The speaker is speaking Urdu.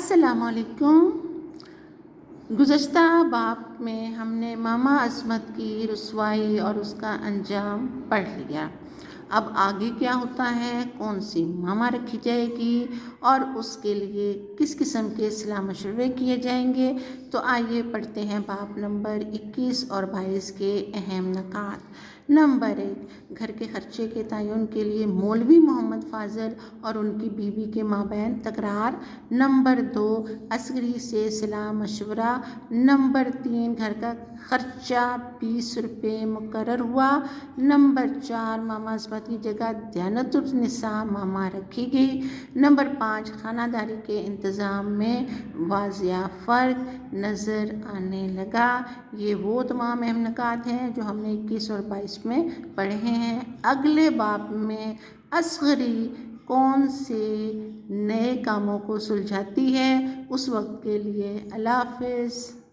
السلام علیکم۔ گزشتہ باب میں ہم نے ماما عصمت کی رسوائی اور اس کا انجام پڑھ لیا۔ اب آگے کیا ہوتا ہے، کون سی ماما رکھی جائے گی اور اس کے لیے کس قسم کے صلاح مشورے کیے جائیں گے، تو آئیے پڑھتے ہیں باب نمبر 21 اور 22 کے اہم نکات۔ نمبر 1، گھر کے خرچے کے تعین کے لیے مولوی محمد فاضل اور ان کی بیوی کے مابین تکرار۔ نمبر 2، اصغری سے صلاح مشورہ۔ نمبر 3، گھر کا خرچہ 20 روپے مقرر ہوا۔ نمبر 4، ماما عصمت کی جگہ دیانت النساء ماما رکھی گئی۔ نمبر 5، خانہ داری کے انتظام میں واضح فرق نظر آنے لگا۔ یہ وہ تمام اہم نکات ہیں جو ہم نے 21 اور 22 میں پڑھے ہیں۔ اگلے باب میں اصغری کون سے نئے کاموں کو سلجھاتی ہے۔ اس وقت کے لیے اللہ حافظ۔